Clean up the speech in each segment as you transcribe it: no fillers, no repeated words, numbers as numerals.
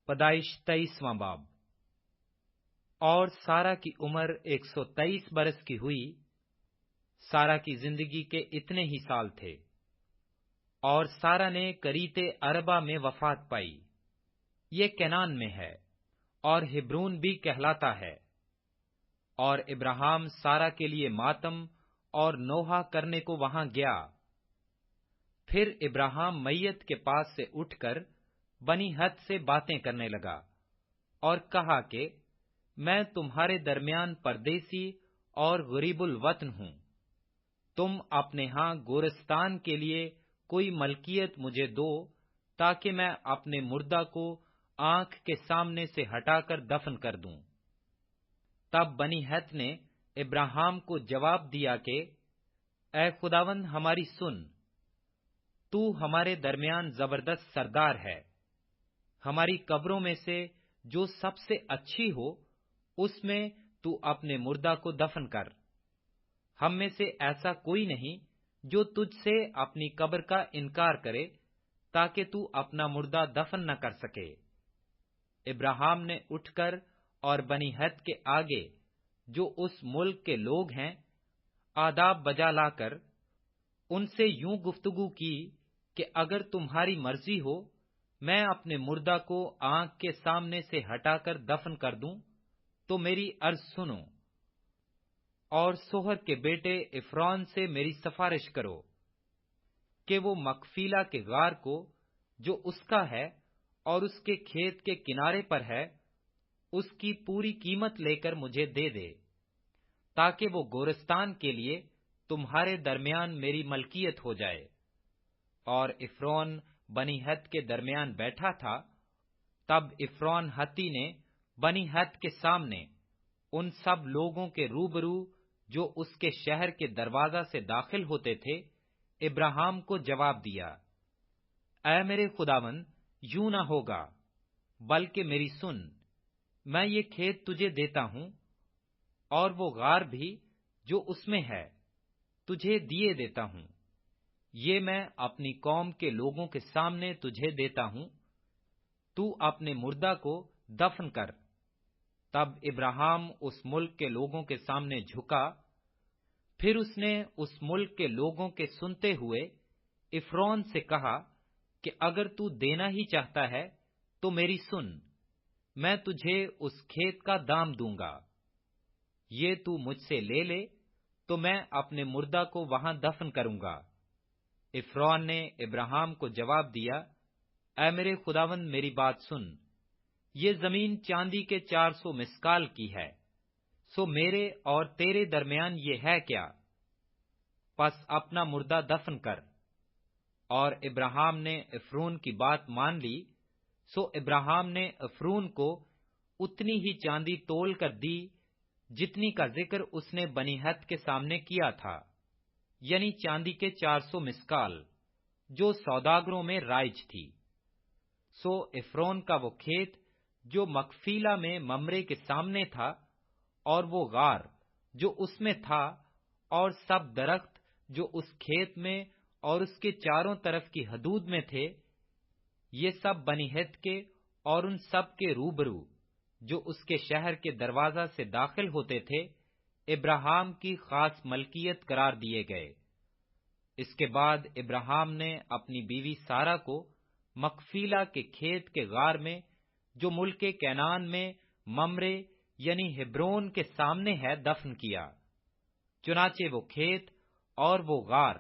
پیدائش 23واں باب۔ اور سارا کی عمر 123 برس کی ہوئی۔ سارا کی زندگی کے اتنے ہی سال تھے، اور سارا نے کریت اربا میں وفات پائی۔ یہ کنعان میں ہے، اور ہبرون بھی کہلاتا ہے۔ اور ابراہیم سارا کے لیے ماتم اور نوحہ کرنے کو وہاں گیا۔ پھر ابراہیم میت کے پاس سے اٹھ کر بنی ہت سے باتیں کرنے لگا، اور کہا کہ میں تمہارے درمیان پردیسی اور غریب الوطن ہوں۔ تم اپنے ہاں گورستان کے لیے کوئی ملکیت مجھے دو، تاکہ میں اپنے مردہ کو آنکھ کے سامنے سے ہٹا کر دفن کر دوں۔ تب بنی ہت نے ابراہیم کو جواب دیا کہ اے خداوند ہماری سن، تو ہمارے درمیان زبردست سردار ہے۔ ہماری قبروں میں سے جو سب سے اچھی ہو، اس میں تو اپنے مردہ کو دفن کر۔ ہم میں سے ایسا کوئی نہیں جو تجھ سے اپنی قبر کا انکار کرے، تاکہ تو اپنا مردہ دفن نہ کر سکے۔ ابراہیم نے اٹھ کر اور بنی ہت کے آگے جو اس ملک کے لوگ ہیں آداب بجا لا کر ان سے یوں گفتگو کی کہ اگر تمہاری مرضی ہو میں اپنے مردہ کو آنکھ کے سامنے سے ہٹا کر دفن کر دوں تو میری عرض سنو، اور سوہر کے بیٹے عفرون سے میری سفارش کرو کہ وہ مکفیلا کے غار کو جو اس کا ہے اور اس کے کھیت کے کنارے پر ہے، اس کی پوری قیمت لے کر مجھے دے دے، تاکہ وہ گورستان کے لیے تمہارے درمیان میری ملکیت ہو جائے۔ اور عفرون بنی ہت کے درمیان بیٹھا تھا۔ تب عفرون ہتی نے بنی ہت کے سامنے ان سب لوگوں کے روبرو جو اس کے شہر کے دروازہ سے داخل ہوتے تھے ابراہیم کو جواب دیا، اے میرے خداوند، یوں نہ ہوگا، بلکہ میری سن، میں یہ کھیت تجھے دیتا ہوں، اور وہ غار بھی جو اس میں ہے تجھے دیے دیتا ہوں۔ یہ میں اپنی قوم کے لوگوں کے سامنے تجھے دیتا ہوں، تو اپنے مردہ کو دفن کر۔ تب ابراہیم اس ملک کے لوگوں کے سامنے جھکا۔ پھر اس نے اس ملک کے لوگوں کے سنتے ہوئے عفرون سے کہا کہ اگر تو دینا ہی چاہتا ہے تو میری سن، میں تجھے اس کھیت کا دام دوں گا۔ یہ تو مجھ سے لے لے تو میں اپنے مردہ کو وہاں دفن کروں گا۔ عفرون نے ابراہیم کو جواب دیا، اے میرے خداوند، میری بات سن، یہ زمین چاندی کے 400 مسکال کی ہے، سو میرے اور تیرے درمیان یہ ہے کیا؟ پس اپنا مردہ دفن کر۔ اور ابراہیم نے عفرون کی بات مان لی، سو ابراہیم نے عفرون کو اتنی ہی چاندی تول کر دی جتنی کا ذکر اس نے بنی ہت کے سامنے کیا تھا، یعنی چاندی کے 400 مسکال، جو سوداگروں میں رائج تھی۔ سو عفرون کا وہ کھیت جو مکفیلا میں ممرے کے سامنے تھا، اور وہ غار جو اس میں تھا، اور سب درخت جو اس کھیت میں اور اس کے چاروں طرف کی حدود میں تھے، یہ سب بنی ہت کے اور ان سب کے روبرو جو اس کے شہر کے دروازہ سے داخل ہوتے تھے ابراہیم کی خاص ملکیت قرار دیے گئے۔ اس کے بعد ابراہیم نے اپنی بیوی سارا کو مکفیلا کے کھیت کے غار میں جو ملک کنعان میں ممرے یعنی ہبرون کے سامنے ہے دفن کیا۔ چنانچہ وہ کھیت اور وہ غار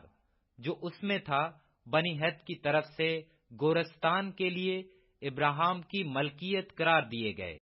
جو اس میں تھا بنی ہت کی طرف سے گورستان کے لیے ابراہیم کی ملکیت قرار دیے گئے۔